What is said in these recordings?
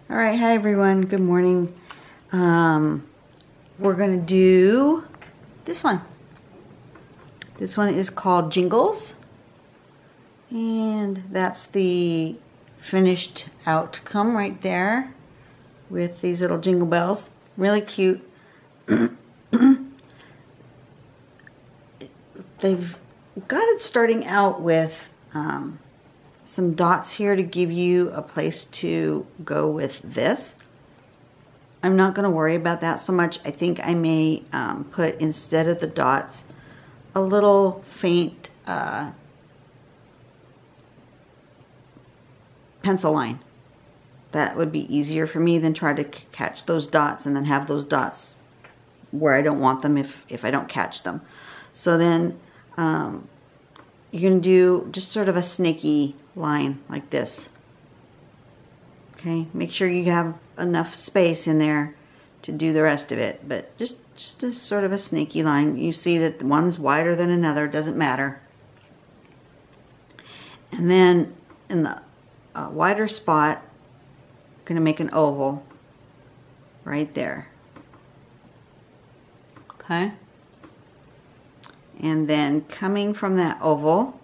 All right, hi everyone, good morning. We're gonna do this one. This one is called Jingles, and that's the finished outcome right there with these little jingle bells. Really cute. They've got it starting out with some dots here to give you a place to go with this. I'm not going to worry about that so much. I think I may put, instead of the dots, a little faint pencil line. That would be easier for me than try to catch those dots and then have those dots where I don't want them if I don't catch them. So then you're going to do just sort of a snaky line like this. Okay, make sure you have enough space in there to do the rest of it, but just a sort of a snaky line. You see that one's wider than another, doesn't matter. And then in the wider spot, I'm going to make an oval right there. Okay, and then coming from that oval,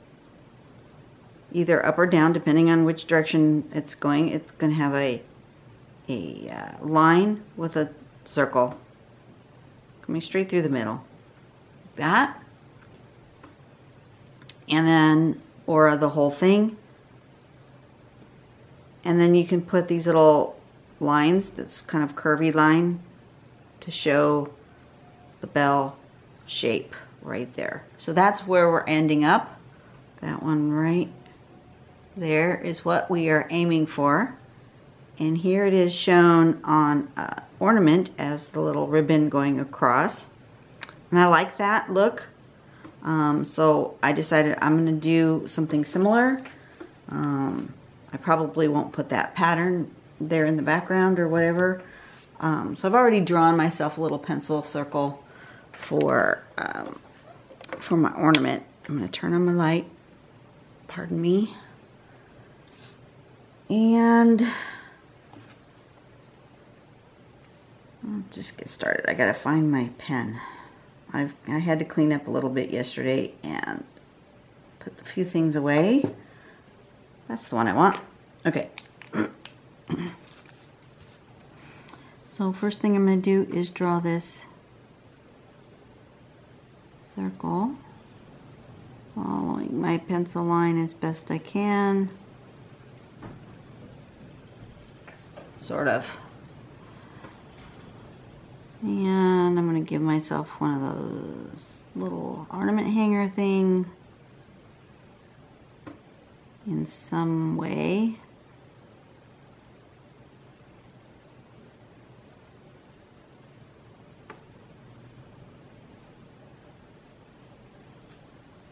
either up or down depending on which direction it's going to have a line with a circle coming straight through the middle, like that. And then, or the whole thing. And then you can put these little lines, that's kind of curvy line, to show the bell shape right there. So that's where we're ending up. That one right there is what we are aiming for. And here it is shown on ornament as the little ribbon going across. And I like that look. So I decided I'm going to do something similar. I probably won't put that pattern there in the background or whatever. So I've already drawn myself a little pencil circle for my ornament. I'm going to turn on my light. Pardon me. And I'll just get started. I gotta find my pen. I had to clean up a little bit yesterday and put a few things away. That's the one I want. Okay. So first thing I'm gonna do is draw this circle, following my pencil line as best I can. Sort of. And I'm going to give myself one of those little ornament hanger thing in some way.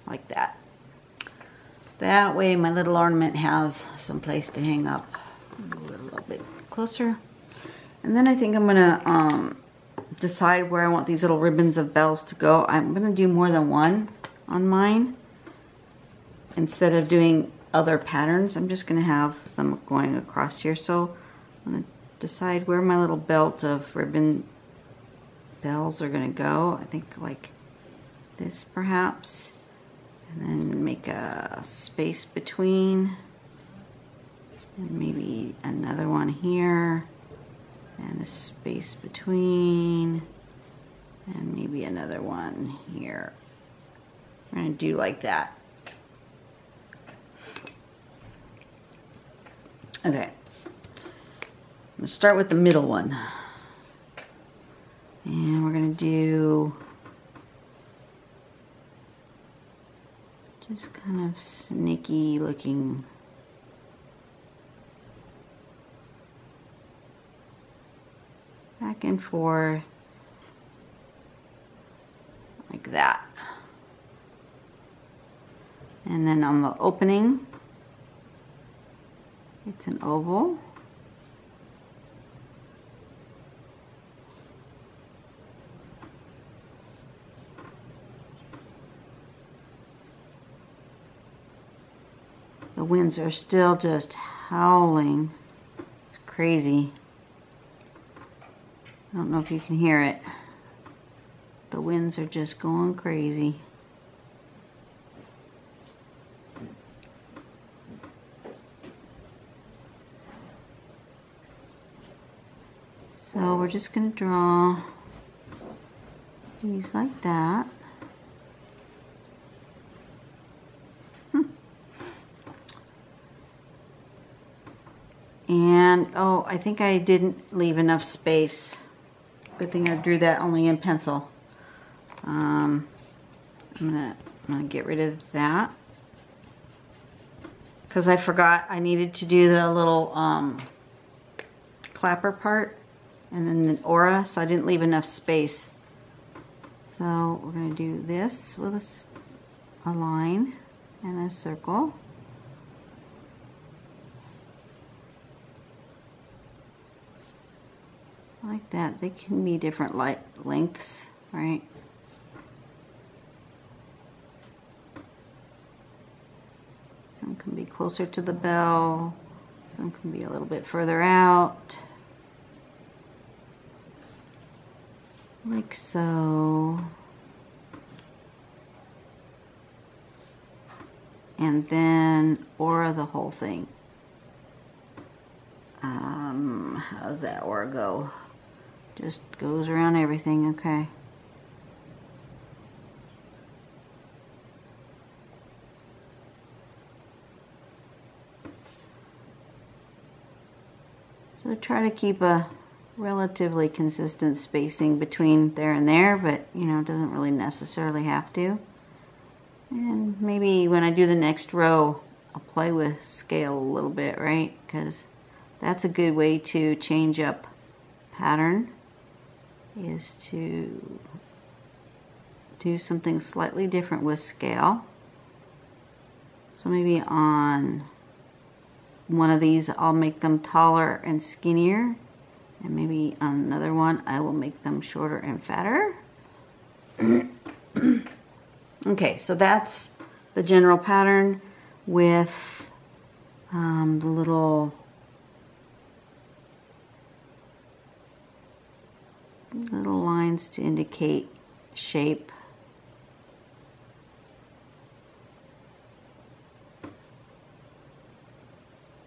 Like that. That way my little ornament has some place to hang up. Move it a little bit closer. And then I think I'm gonna decide where I want these little ribbons of bells to go. I'm gonna do more than one on mine. Instead of doing other patterns, I'm just gonna have them going across here. So I'm gonna decide where my little belt of ribbon bells are gonna go. I think like this perhaps. And then make a space between. And maybe another one here, and a space between, and maybe another one here. I'm going to do like that. Okay. I'm going to start with the middle one. And we're going to do just kind of snaky looking back and forth like that. And then on the opening, it's an oval. The winds are still just howling. It's crazy. I don't know if you can hear it. The winds are just going crazy. So we're just going to draw these like that. And, oh, I think I didn't leave enough space. Good thing I drew that only in pencil. I'm gonna get rid of that. Because I forgot I needed to do the little clapper part. And then the aura, so I didn't leave enough space. So we're going to do this with a line and a circle. Like that. They can be different lengths, right? Some can be closer to the bell. Some can be a little bit further out. Like so. And then aura the whole thing. How's that aura go? Just goes around everything, okay. So try to keep a relatively consistent spacing between there and there, but you know, it doesn't really necessarily have to. And maybe when I do the next row, I'll play with scale a little bit, right? Because that's a good way to change up pattern, is to do something slightly different with scale. So maybe on one of these I'll make them taller and skinnier, and maybe on another one I will make them shorter and fatter. Okay, so that's the general pattern with the little lines to indicate shape.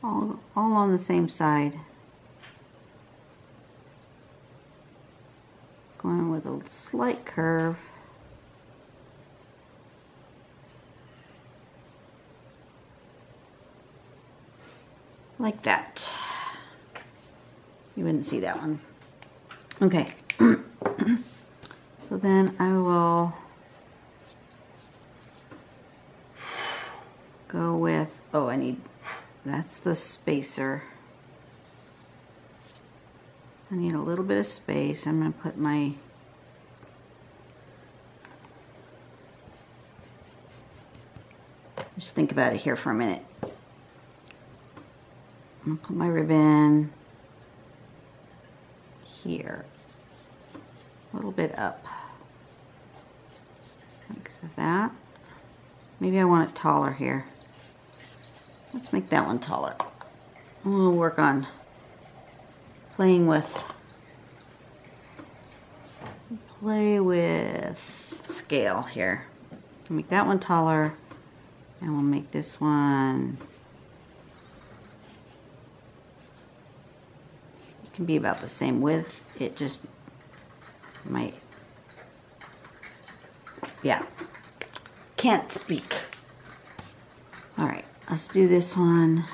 All on the same side. Going with a slight curve. Like that. You wouldn't see that one. Okay. So then I will go with, oh, I need, that's the spacer. I need a little bit of space. I'm going to put my just think about it here for a minute. I'm going to put my ribbon here, a little bit up, like that. Maybe I want it taller here. Let's make that one taller. We'll work on playing with scale here. Make that one taller, and we'll make this one, it can be about the same width. It just might, yeah, can't speak. All right, let's do this one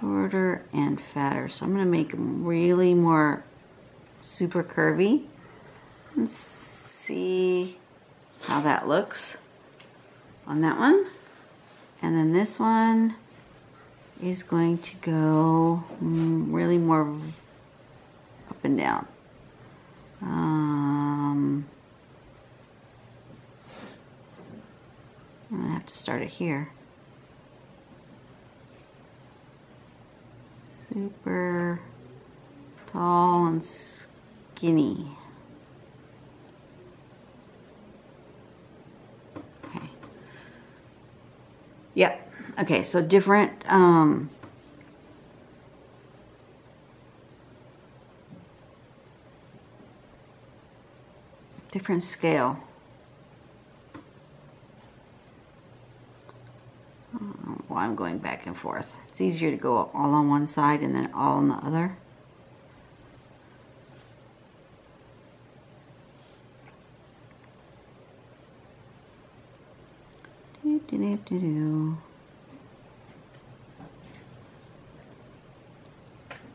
shorter and fatter. So I'm going to make them really more super curvy and see how that looks on that one. And then this one is going to go really more up and down. I'm going to have to start it here. Super tall and skinny. Okay. Yep. Okay, so different different scale. I don't know why I'm going back and forth. It's easier to go all on one side and then all on the other.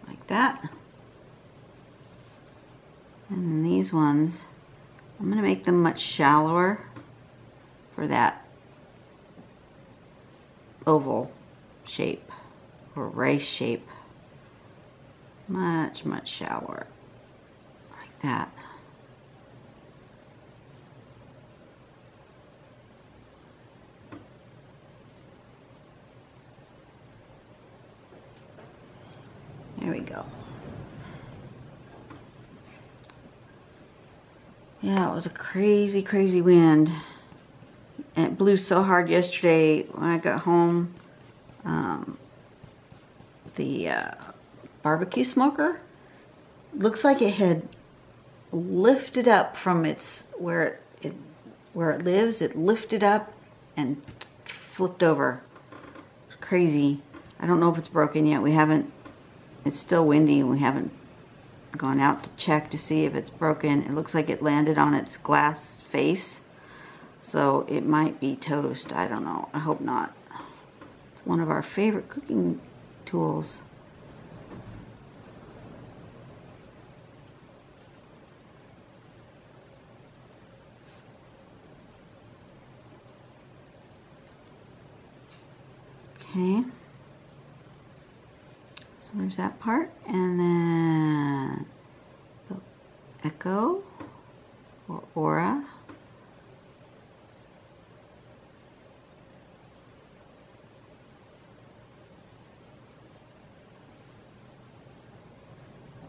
Like that. And then these ones, I'm going to make them much shallower for that oval shape or race shape. Much, much shallower. Like that. There we go. Yeah, it was a crazy, crazy wind. And it blew so hard yesterday when I got home. The barbecue smoker looks like it had lifted up from its where it lives. It lifted up and flipped over. It's crazy. I don't know if it's broken yet. We haven't. It's still windy and we haven't gone out to check to see if it's broken. It looks like it landed on its glass face, so it might be toast. I don't know. I hope not. It's one of our favorite cooking tools. Okay. So there's that part, and then the echo or aura.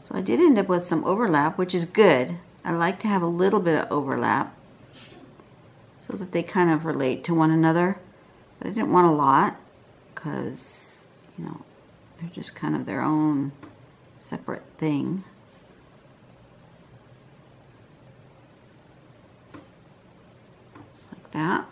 So I did end up with some overlap, which is good. I like to have a little bit of overlap so that they kind of relate to one another, but I didn't want a lot because, you know, they're just kind of their own separate thing. Like that.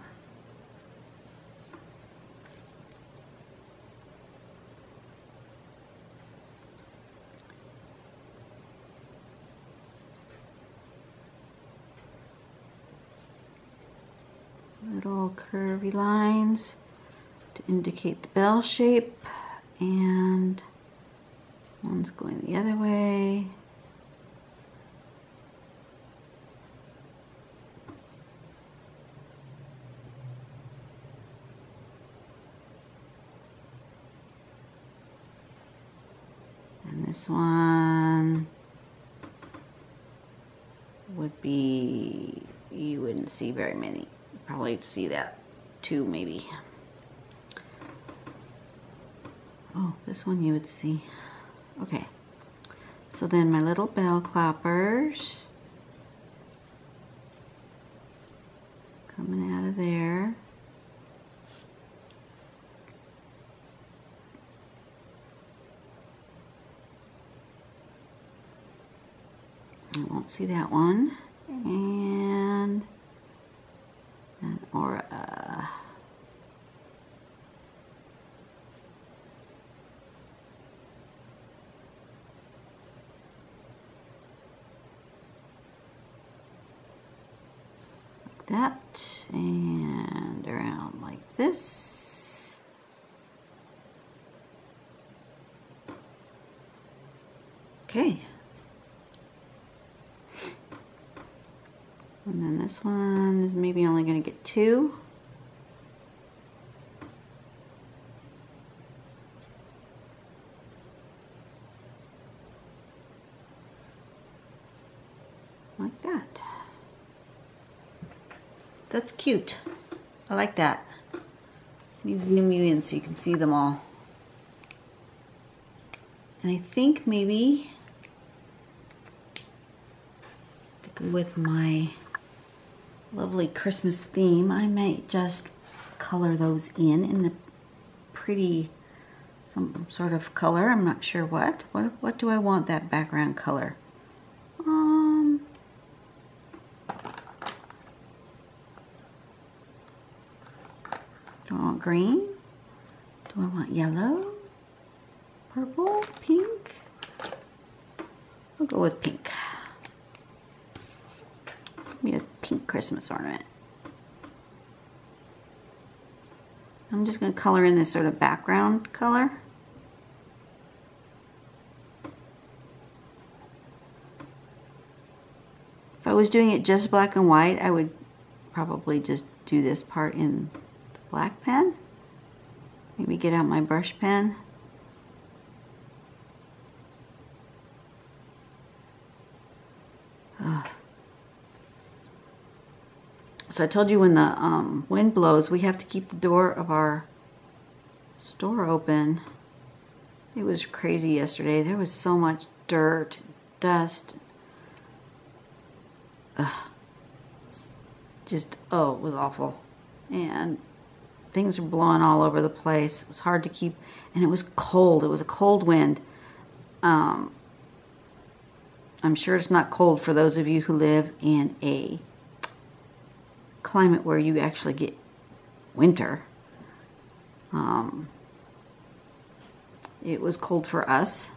Little curvy lines to indicate the bell shape. And one's going the other way. And this one would be, you wouldn't see very many. You'd probably see that two maybe. Oh, this one you would see. Okay. So then my little bell clappers coming out of there. I won't see that one. And an aura. That, and around like this. Okay. And then this one is maybe only going to get two. Like that. That's cute. I like that. Let me zoom you in so you can see them all. And I think maybe to go with my lovely Christmas theme, I might just color those in a pretty, some sort of color. I'm not sure what. What do I want that background color? Do I want green? Do I want yellow? Purple? Pink? We'll go with pink. Maybe a pink Christmas ornament. I'm just going to color in this sort of background color. If I was doing it just black and white, I would probably just do this part in the black pen. Maybe get out my brush pen. So I told you when the wind blows, we have to keep the door of our store open. It was crazy yesterday. There was so much dirt, dust. Just, oh, it was awful. And things were blowing all over the place. It was hard to keep, and it was cold. It was a cold wind. I'm sure it's not cold for those of you who live in a climate where you actually get winter. It was cold for us.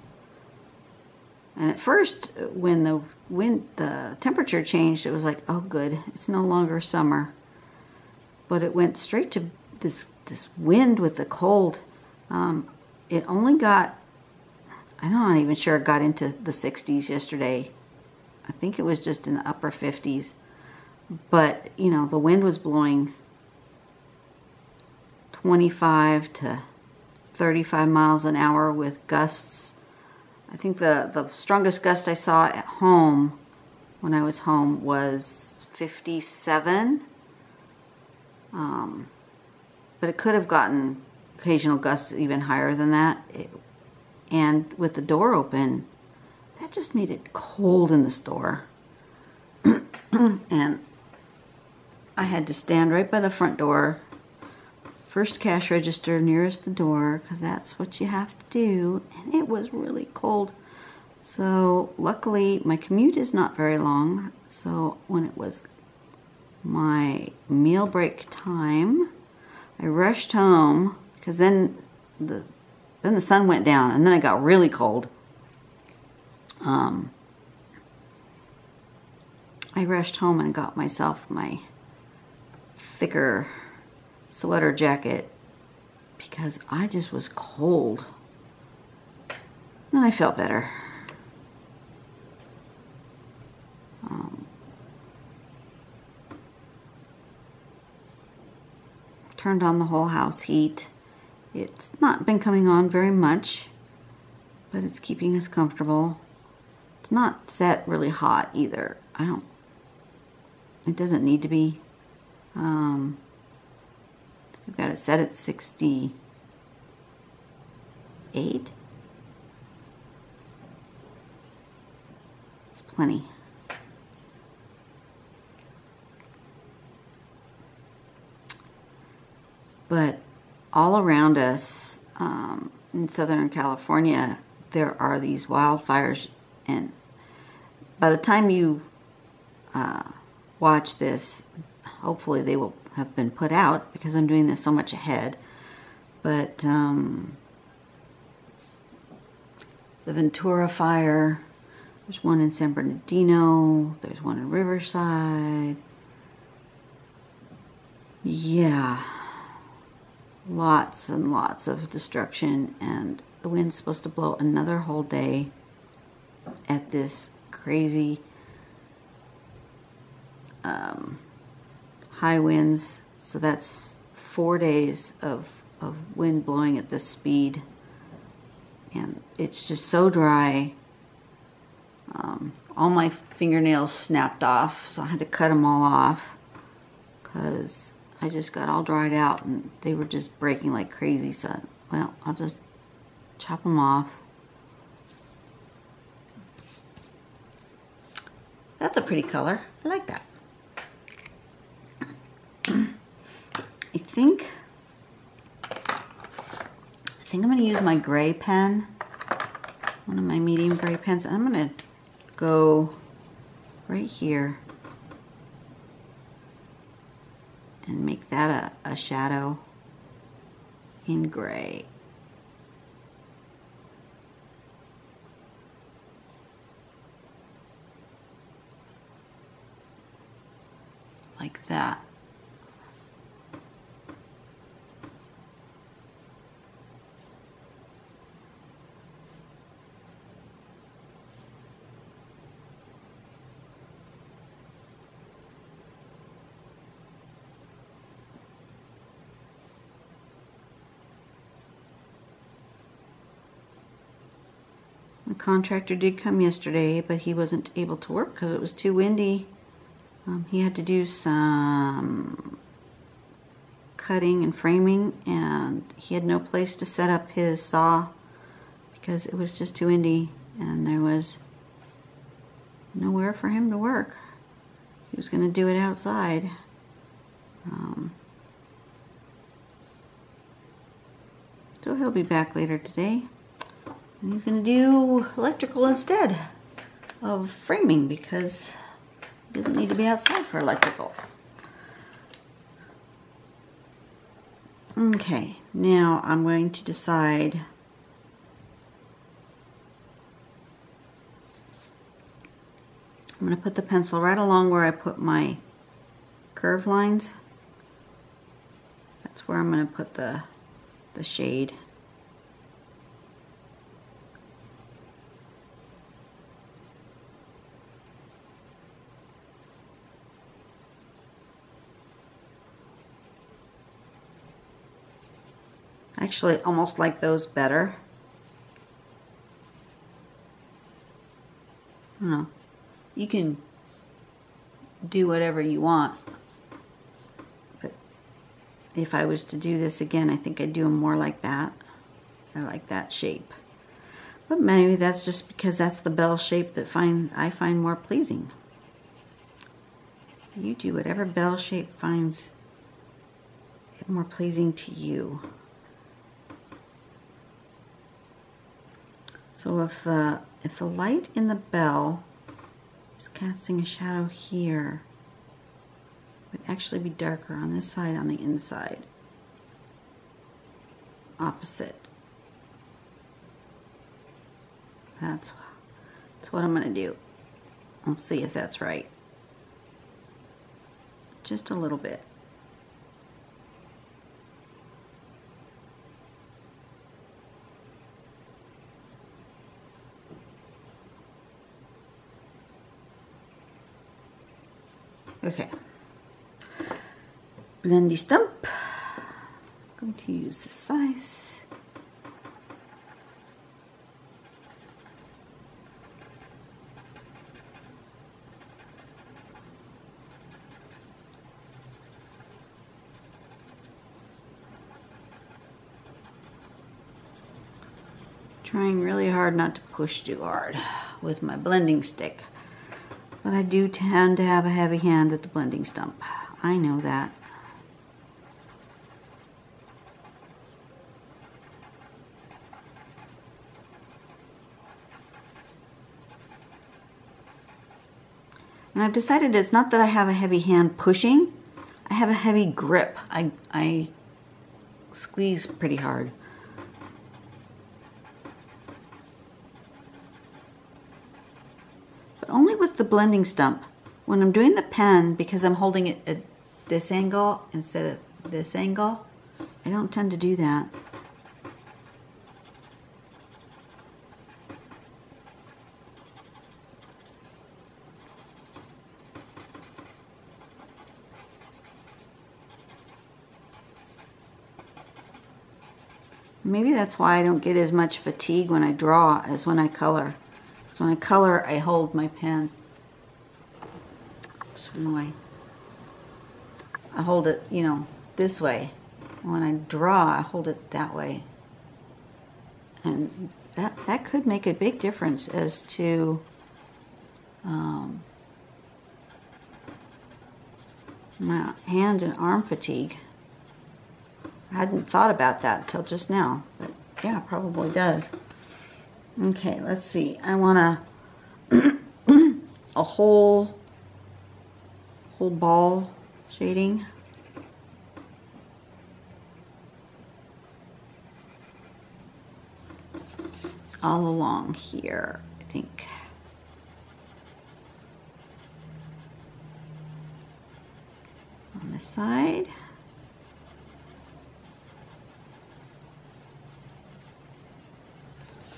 And at first, when the temperature changed, it was like, oh good, it's no longer summer. But it went straight to this wind with the cold. It only got, I'm not even sure it got into the 60s yesterday. I think it was just in the upper 50s. But, you know, the wind was blowing 25 to 35 miles an hour with gusts. I think the strongest gust I saw at home, when I was home, was 57. But it could have gotten occasional gusts even higher than that. And with the door open, that just made it cold in the store. And I had to stand right by the front door, first cash register nearest the door, because that's what you have to do. And it was really cold. So luckily my commute is not very long. So when it was my meal break time, I rushed home, because then the sun went down and then it got really cold. I rushed home and got myself my thicker sweater jacket because I just was cold. Then I felt better. Turned on the whole house heat. It's not been coming on very much, but it's keeping us comfortable. It's not set really hot either. It doesn't need to be. I've got it set at 68. It's plenty. But all around us in Southern California, there are these wildfires, and by the time you watch this, hopefully they will have been put out, because I'm doing this so much ahead. But the Ventura fire, there's one in San Bernardino, there's one in Riverside. Yeah, lots and lots of destruction, and the wind's supposed to blow another whole day at this crazy high winds. So that's 4 days of wind blowing at this speed, and it's just so dry. All my fingernails snapped off, so I had to cut them all off because I just got all dried out and they were just breaking like crazy. So, well, I'll just chop them off. That's a pretty color. I like that. I think I'm going to use my gray pen, one of my medium gray pens, and I'm going to go right here and make that a shadow. in gray. Like that. The contractor did come yesterday, but he wasn't able to work because it was too windy. He had to do some cutting and framing, and he had no place to set up his saw because it was just too windy and there was nowhere for him to work. He was going to do it outside. So he'll be back later today. And he's going to do electrical instead of framing because he doesn't need to be outside for electrical. Okay, now I'm going to decide I'm going to put the pencil right along where I put my curved lines. That's where I'm going to put the shade. Actually, almost like those better. I don't know. You can do whatever you want. But if I was to do this again, I think I'd do them more like that. I like that shape. But maybe that's just because that's the bell shape that I find more pleasing. You do whatever bell shape finds it more pleasing to you. So if the light in the bell is casting a shadow here, it would actually be darker on this side, on the inside. Opposite. That's what I'm going to do. I'll see if that's right. Just a little bit. Okay. Blendy stump. I'm going to use the size. Trying really hard not to push too hard with my blending stick. But I do tend to have a heavy hand with the blending stump. I know that. And I've decided it's not that I have a heavy hand pushing. I have a heavy grip. I squeeze pretty hard. Only with the blending stump. When I'm doing the pen, because I'm holding it at this angle instead of this angle, I don't tend to do that. Maybe that's why I don't get as much fatigue when I draw as when I color. So when I color, I hold my pen. So anyway, I hold it, you know, this way. When I draw, I hold it that way. And that could make a big difference as to my hand and arm fatigue. I hadn't thought about that until just now, but yeah, it probably does. Okay, let's see. I want a whole ball shading. all along here, I think. On this side.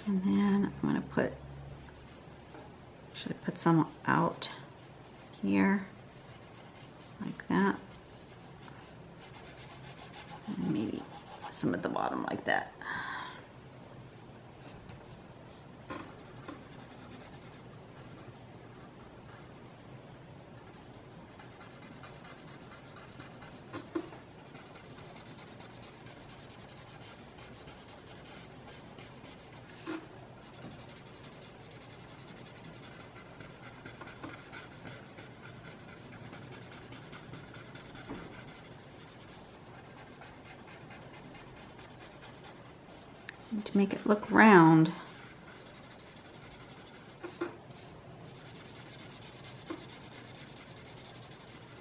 And then I'm going to put, should I put some out here, like that, and maybe some at the bottom like that. To make it look round.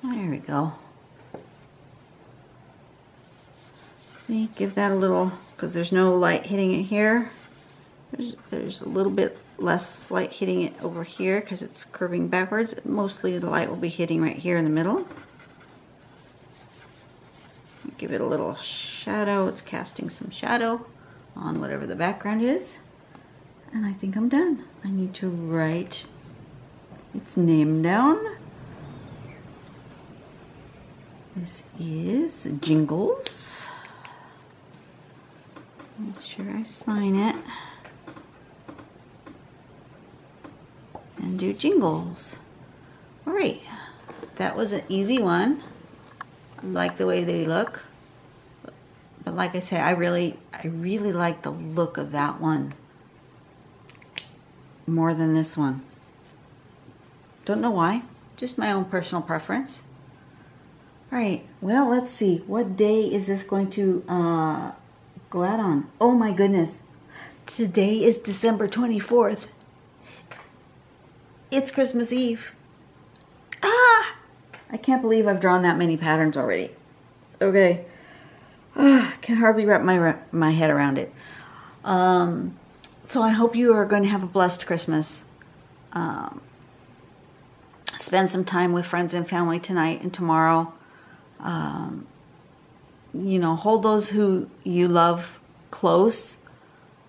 There we go. See, give that a little, because there's no light hitting it here. There's a little bit less light hitting it over here because it's curving backwards. Mostly the light will be hitting right here in the middle. Give it a little shadow. It's casting some shadow on whatever the background is. And I think I'm done. I need to write its name down. This is Jingles. Make sure I sign it. And do Jingles. All right, that was an easy one. I like the way they look. But like I say, I really like the look of that one more than this one. Don't know why, just my own personal preference. All right, well, let's see. What day is this going to go out on? Oh my goodness. Today is December 24th. It's Christmas Eve. Ah! I can't believe I've drawn that many patterns already. Okay. I can hardly wrap my head around it. So I hope you are going to have a blessed Christmas. Spend some time with friends and family tonight and tomorrow. You know, hold those who you love close.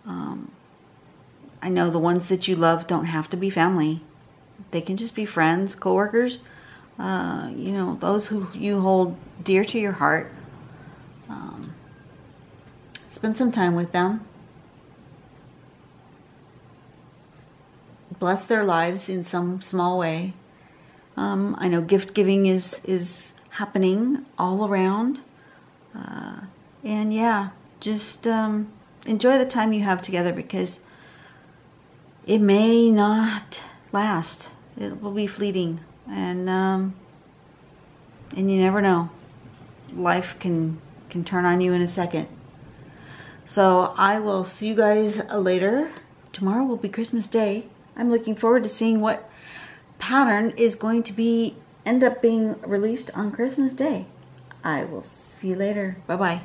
I know the ones that you love don't have to be family. They can just be friends, coworkers. You know, those who you hold dear to your heart. Spend some time with them. Bless their lives in some small way. I know gift giving is happening all around. And yeah, just enjoy the time you have together, because it may not last. It will be fleeting. And you never know. Life can turn on you in a second. So I will see you guys later. Tomorrow will be Christmas Day. I'm looking forward to seeing what pattern is going to end up being released on Christmas Day. I will see you later. Bye-bye.